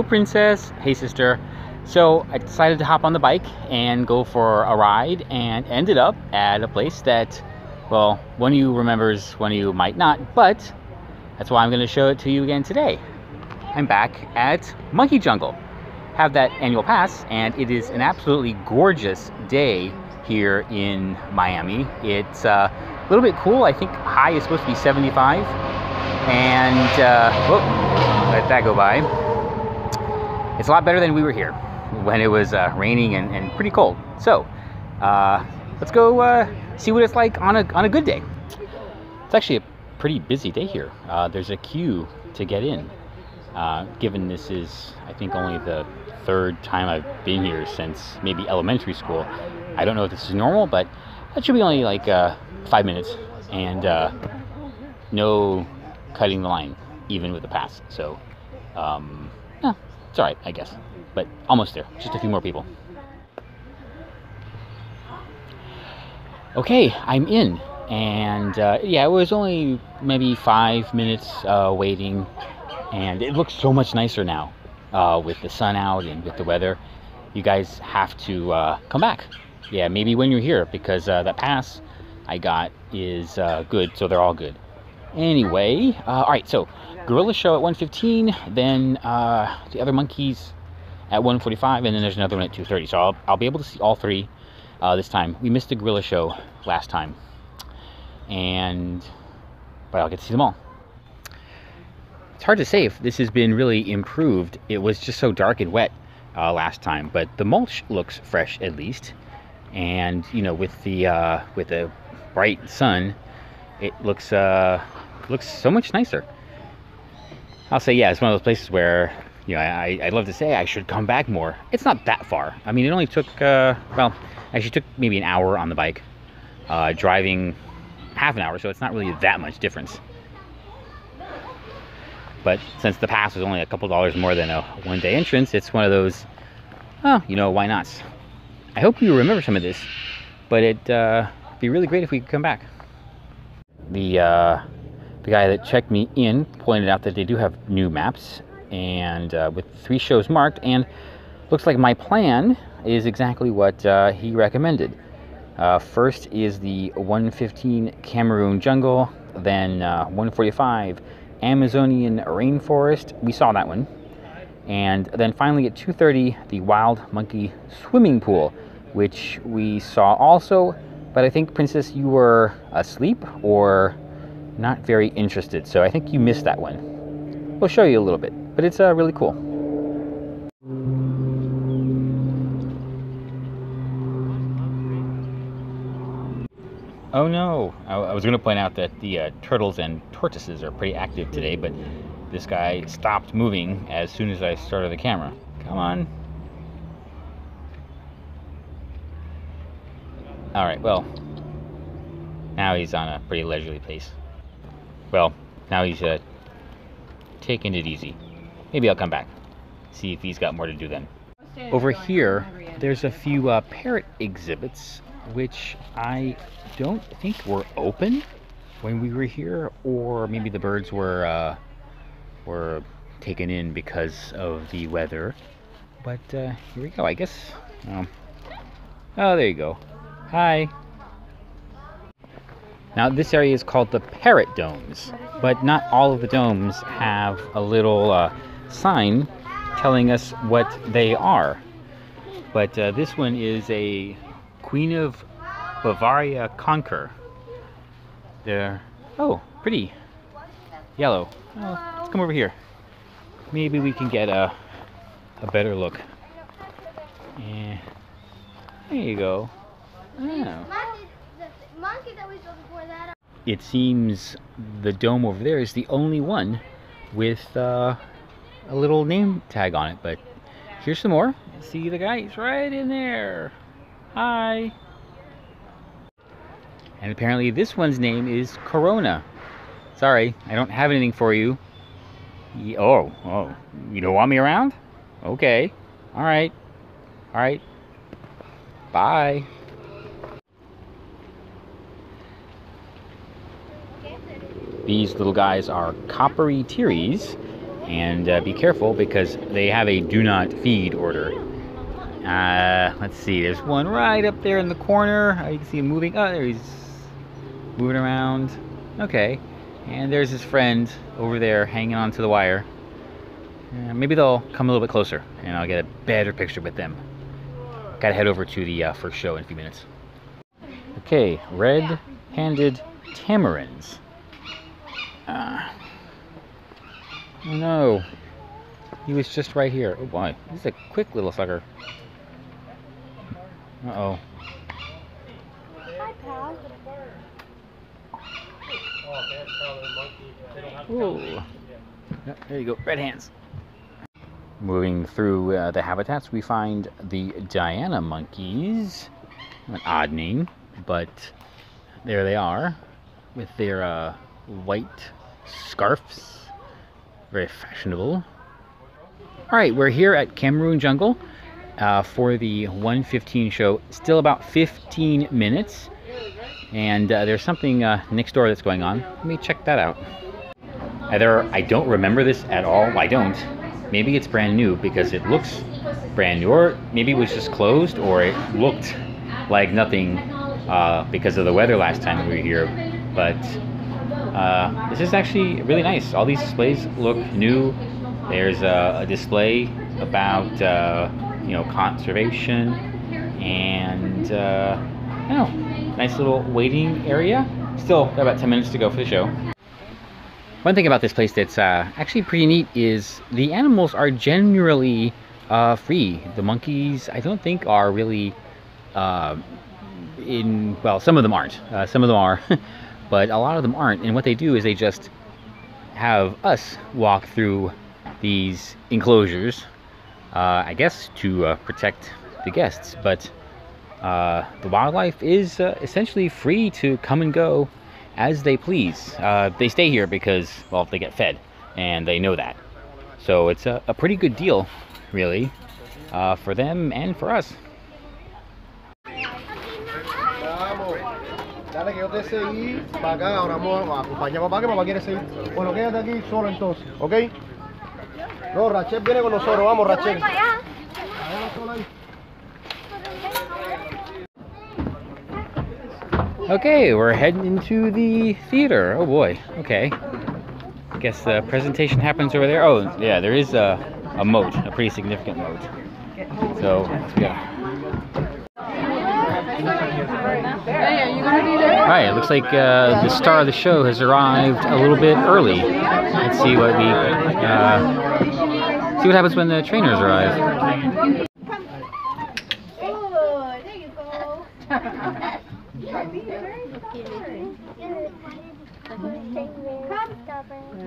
Hello, princess. Hey, sister. So I decided to hop on the bike and go for a ride, and ended up at a place that, well, one of you remembers, one of you might not, but that's why I'm going to show it to you again today. I'm back at Monkey Jungle. Have that annual pass, and it is an absolutely gorgeous day here in Miami. It's a little bit cool. I think high is supposed to be 75, and whoop, let that go by. It's a lot better than we were here when it was raining and pretty cold. So let's go see what it's like on a good day. It's actually a pretty busy day here. There's a queue to get in. Given this is, I think, only the third time I've been here since maybe elementary school. I don't know if this is normal, but that should be only like 5 minutes, and no cutting the line, even with a pass. So, yeah, it's all right, I guess. But almost there, just a few more people. Okay, I'm in, and yeah, it was only maybe 5 minutes waiting, and it looks so much nicer now with the sun out and with the weather. You guys have to come back. Yeah, maybe when you're here, because that pass I got is good, so they're all good. Anyway, all right, so Gorilla Show at 1:15, then the other monkeys at 1:45, and then there's another one at 2:30. So I'll be able to see all three this time. We missed the Gorilla Show last time, but I'll get to see them all. It's hard to say if this has been really improved. It was just so dark and wet last time, but the mulch looks fresh at least, and you know, with the bright sun, it looks so much nicer. I'll say, yeah, it's one of those places where, you know, I'd love to say I should come back more. It's not that far. I mean, it only took well, actually took maybe an hour on the bike, driving half an hour, so it's not really that much difference. But since the pass was only a couple dollars more than a one-day entrance, it's one of those, oh, you know, why not? I hope you remember some of this, but it'd be really great if we could come back. The guy that checked me in pointed out that they do have new maps, and with 3 shows marked, and looks like my plan is exactly what he recommended. First is the 1:15 Cameroon Jungle, then 1:45 Amazonian Rainforest. We saw that one. And then finally at 2:30, the Wild Monkey Swimming Pool, which we saw also, but I think, Princess, you were asleep or not very interested, so I think you missed that one. We'll show you a little bit, but it's really cool. Oh no, I was going to point out that the turtles and tortoises are pretty active today, but this guy stopped moving as soon as I started the camera. Come on. All right, well, now he's on a pretty leisurely pace. Well, now he's taking it easy. Maybe I'll come back, see if he's got more to do then. Over here, there's a few parrot exhibits, which I don't think were open when we were here, or maybe the birds were taken in because of the weather. But here we go, I guess. Oh, there you go. Hi. Now this area is called the Parrot Domes, but not all of the domes have a little sign telling us what they are. But this one is a Queen of Bavaria Conquer. They're, oh, pretty yellow. Oh, let's come over here. Maybe we can get a better look. Yeah. There you go. Oh. It seems the dome over there is the only one with a little name tag on it, but here's some more. See the guy? He's right in there. Hi. And apparently this one's name is Corona. Sorry, I don't have anything for you. Oh, you don't want me around? Okay. All right. Bye. These little guys are coppery teres, And be careful because they have a do not feed order. Let's see, there's one right up there in the corner. You can see him moving. Oh, there he's moving around. Okay, and there's his friend over there hanging onto the wire. Maybe they'll come a little bit closer and I'll get a better picture with them. Gotta head over to the first show in a few minutes. Okay, red-handed tamarins. Oh no, he was just right here. Oh boy, he's a quick little sucker. Uh-oh. Hi, pal. Ooh. Yeah, there you go, red hands. Moving through the habitats, we find the Diana monkeys. An odd name, but there they are with their white scarves. Very fashionable. Alright, we're here at Cameroon Jungle for the 1:15 show. Still about 15 minutes. And there's something next door that's going on. Let me check that out. Either I don't remember this at all. I don't. Maybe it's brand new because it looks brand new. Or maybe it was just closed, or it looked like nothing because of the weather last time we were here. But this is actually really nice. All these displays look new. There's a display about conservation, and I don't know, nice little waiting area. Still got about 10 minutes to go for the show. One thing about this place that's actually pretty neat is the animals are generally free. The monkeys, I don't think, are really well, some of them aren't. Some of them are, but a lot of them aren't. And what they do is they just have us walk through these enclosures, I guess to protect the guests. But the wildlife is essentially free to come and go as they please. They stay here because, well, they get fed, and they know that. So it's a pretty good deal, really, for them and for us. Dale que yo te seguí para acá, ahora vamos a acompañar a papá que papá quiere seguir. Bueno, quédate aquí solo entonces, ¿ok? No, Rachel viene con nosotros, vamos Rachel. Okay, we're heading into the theater. Oh boy, okay. I guess the presentation happens over there. Oh yeah, there is a moat, a pretty significant moat. So, let's go. Alright, it looks like the star of the show has arrived a little bit early. Let's see what see what happens when the trainers arrive. Oh, there you go.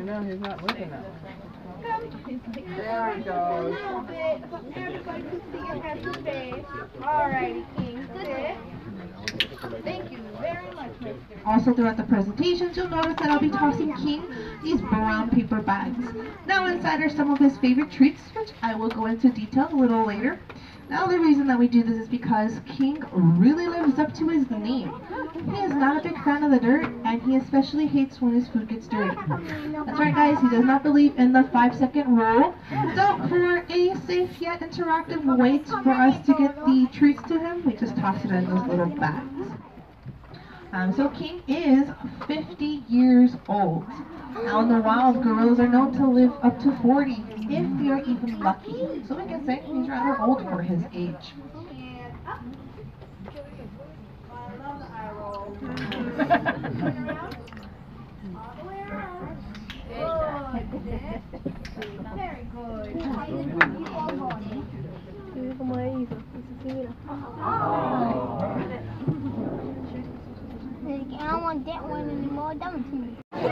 No, he's not looking at us. There he goes. Everybody can see your happy face. Alrighty, King. Sit. Thank you very much, mister. Also throughout the presentations, you'll notice that I'll be tossing King these brown paper bags. Now inside are some of his favorite treats, which I will go into detail a little later. Now the reason that we do this is because King really lives up to his name. He is not a big fan of the dirt, and he especially hates when his food gets dirty. That's right guys, he does not believe in the 5-second rule. So for a safe yet interactive way for us to get the treats to him, we just toss it in those little bags. So King is 50 years old. Now in the wild, gorillas are known to live up to 40, if they are even lucky. So we can say he's rather old for his age. Very good. I don't want that one anymore. That one's me. That's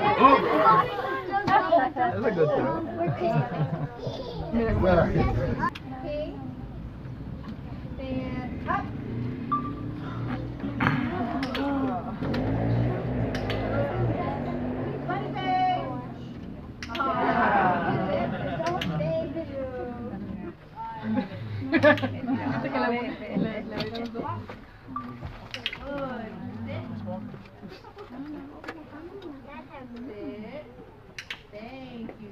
a good throw. Okay. And up. Funny face. Thank you.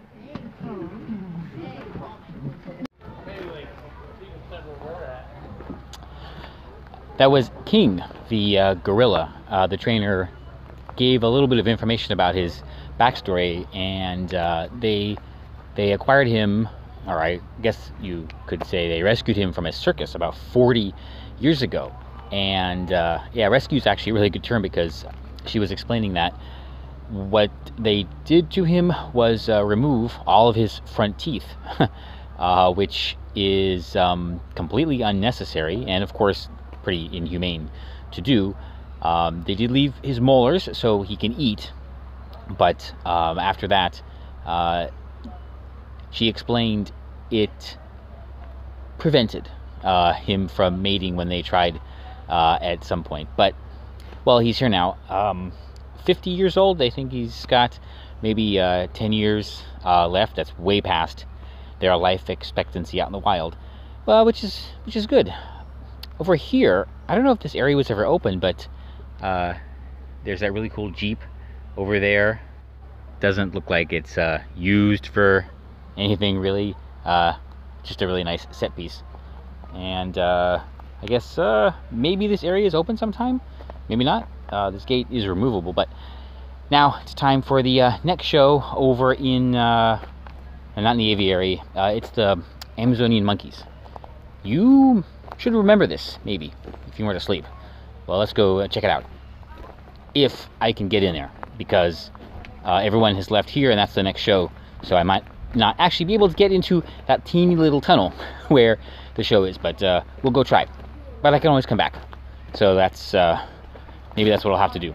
That was King, the gorilla. The trainer gave a little bit of information about his backstory, and they acquired him, or I guess you could say they rescued him from a circus about 40 years ago. And yeah, rescue is actually a really good term, because she was explaining that what they did to him was remove all of his front teeth, which is completely unnecessary and of course pretty inhumane to do. They did leave his molars so he can eat, but after that, she explained it prevented him from mating when they tried at some point. But, well, he's here now. 50 years old. I think he's got maybe 10 years left. That's way past their life expectancy out in the wild, which is good. Over here, I don't know if this area was ever open, but there's that really cool Jeep over there. Doesn't look like it's used for anything really. Just a really nice set piece. And I guess maybe this area is open sometime, maybe not. This gate is removable. But now it's time for the next show over in not in the aviary. It's the Amazonian monkeys. You should remember this, maybe, if you weren't asleep. Well, let's go check it out, if I can get in there, because everyone has left here and that's the next show, so I might not actually be able to get into that teeny little tunnel where the show is, but we'll go try. But I can always come back, so that's maybe that's what I'll have to do.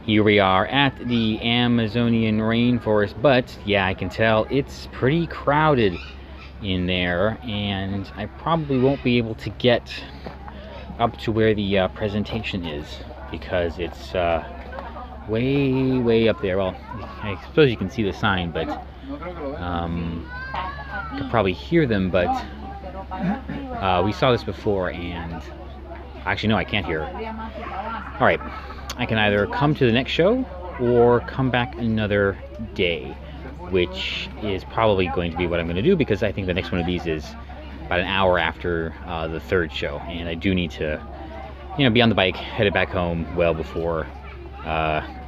Here we are at the Amazonian rainforest, but yeah, I can tell it's pretty crowded in there, and I probably won't be able to get up to where the presentation is, because it's way up there. Well, I suppose you can see the sign, but you could probably hear them, but we saw this before, and actually no, I can't hear it. All right, I can either come to the next show or come back another day, which is probably going to be what I'm going to do, because I think the next one of these is about an hour after the third show, and I do need to, be on the bike, headed back home well before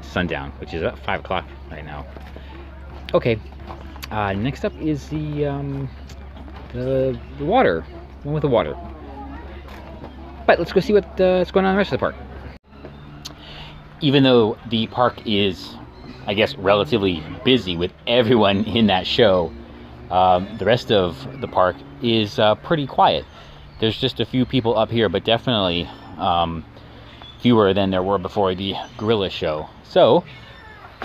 sundown, which is about 5 o'clock right now. Okay, next up is the water, one with the water. But let's go see what's going on in the rest of the park. Even though the park is, I guess, relatively busy with everyone in that show, the rest of the park is pretty quiet. There's just a few people up here, but definitely fewer than there were before the gorilla show. So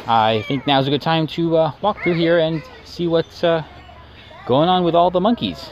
I think now's a good time to walk through here and see what's going on with all the monkeys.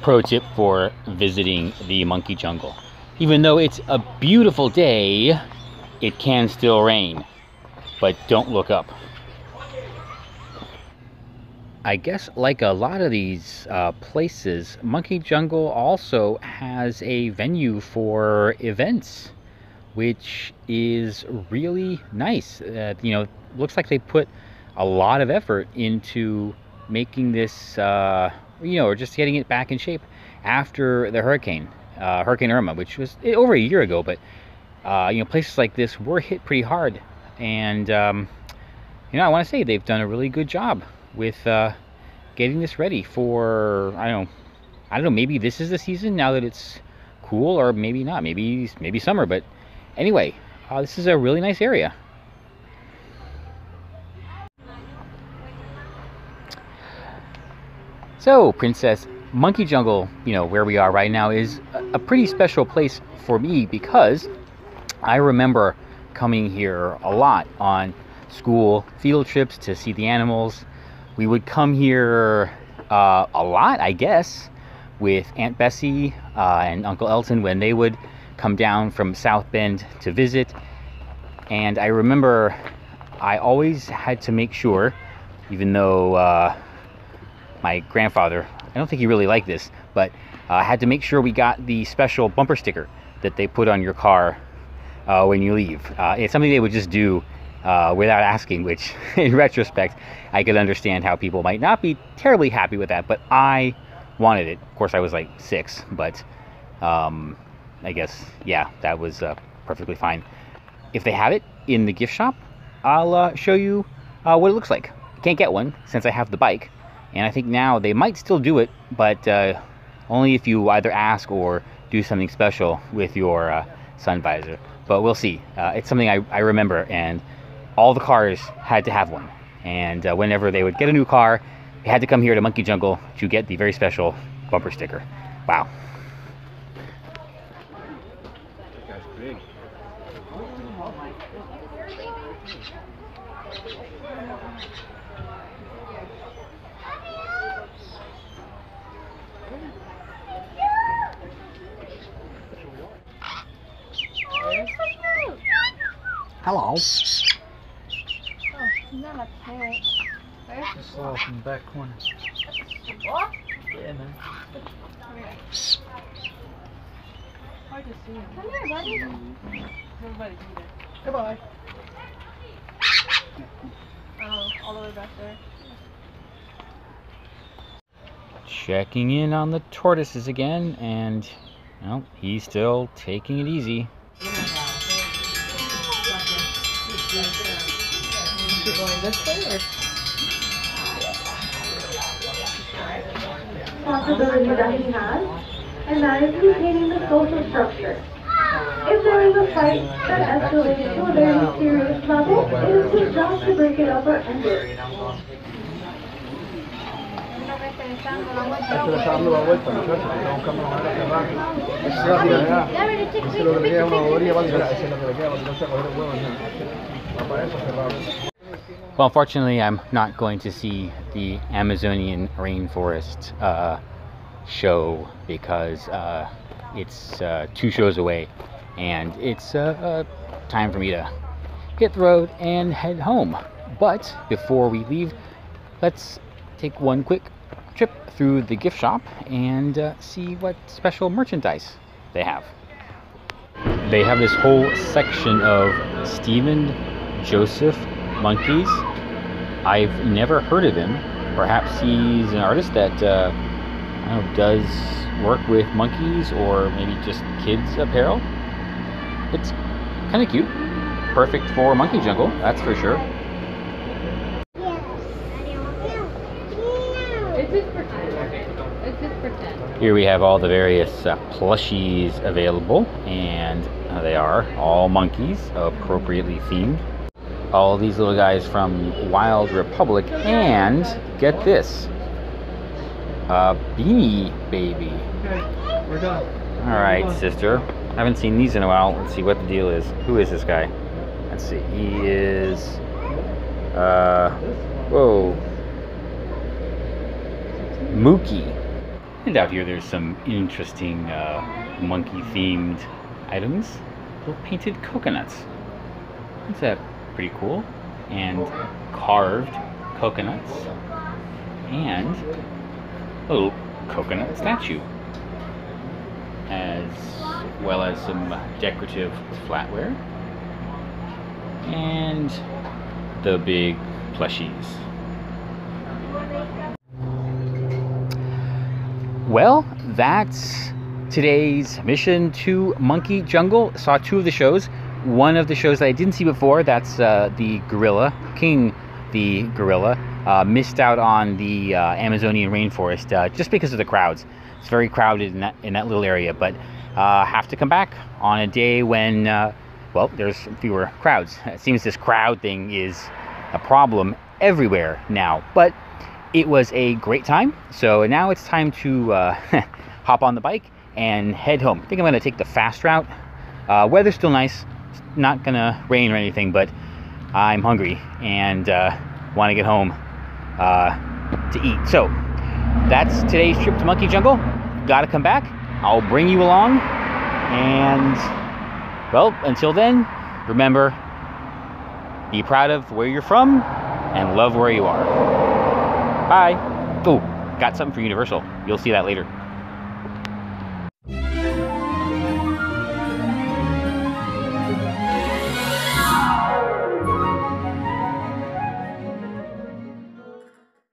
Pro tip for visiting the monkey jungle: even though it's a beautiful day, it can still rain, but don't look up. I guess like a lot of these places, Monkey Jungle also has a venue for events, which is really nice. Looks like they put a lot of effort into making this or just getting it back in shape after the Hurricane Irma, which was over a year ago. But places like this were hit pretty hard, and I want to say they've done a really good job with getting this ready for I don't know, maybe this is the season now that it's cool, or maybe not, maybe summer. But anyway, this is a really nice area. So, Princess, Monkey Jungle, where we are right now, is a pretty special place for me, because I remember coming here a lot on school field trips to see the animals. We would come here a lot, I guess, with Aunt Bessie and Uncle Elton when they would come down from South Bend to visit. And I remember I always had to make sure, even though my grandfather, I don't think he really liked this, but I had to make sure we got the special bumper sticker that they put on your car when you leave. It's something they would just do without asking, which in retrospect, I could understand how people might not be terribly happy with that, but I wanted it. Of course, I was like 6, but I guess, yeah, that was perfectly fine. If they have it in the gift shop, I'll show you what it looks like. I can't get one since I have the bike, and I think now they might still do it, but only if you either ask or do something special with your sun visor. But we'll see. It's something I remember, and all the cars had to have one. And whenever they would get a new car, they had to come here to Monkey Jungle to get the very special bumper sticker. Wow. That guy's big. Hello. Oh, not a parrot. Just saw from the back corner. What? Yeah, man. Hard to see him. Come here, buddy. Everybody be there. Goodbye. Oh, all the way back there. Checking in on the tortoises again, and well, he's still taking it easy. Is it going this way or? Possibility that he has, and that is maintaining the social structure. If there is a fight that escalates to a very serious level, it is his job to break it up or end it. Esto le está dando la vuelta, muchachos. Está buscando una manera cerrada. Ese es rápido allá. Ese es lo que le queda una bobería para tirar. Ese es lo que le queda para tirarse a coger el huevo. Va para eso cerrado. Well, unfortunately, I'm not going to see the Amazonian rainforest show because it's 2 shows away, and it's time for me to hit the road and head home. But before we leave, let's take one quick trip through the gift shop and see what special merchandise they have. They have this whole section of Stephen Joseph monkeys. I've never heard of him. Perhaps he's an artist that I don't know, does work with monkeys or maybe just kids apparel. It's kind of cute. Perfect for Monkey Jungle, that's for sure. It's just pretend. It's just pretend. Here we have all the various plushies available, and they are all monkeys, appropriately themed. All these little guys from Wild Republic, and get this, Beanie Baby. Okay, we're done. All right, sister. Haven't seen these in a while. Let's see what the deal is. Who is this guy? Let's see. He is. Whoa. Mookie. And out here, there's some interesting monkey-themed items. Little painted coconuts. Is that pretty cool? And carved coconuts. And a little coconut statue, as well as some decorative flatware and the big plushies. Well, that's today's mission to Monkey Jungle. Saw 2 of the shows. One of the shows that I didn't see before, that's the gorilla, King the gorilla. Missed out on the Amazonian rainforest just because of the crowds. It's very crowded in that little area, but have to come back on a day when, well, there's fewer crowds. It seems this crowd thing is a problem everywhere now, but it was a great time. So now it's time to hop on the bike and head home. I think I'm going to take the fast route. Weather's still nice. It's not going to rain or anything, but I'm hungry and want to get home to eat. So that's today's trip to Monkey Jungle. Gotta come back. I'll bring you along. And, well, until then, remember, Be proud of where you're from and love where you are. Bye. Oh, got something for Universal. You'll see that later.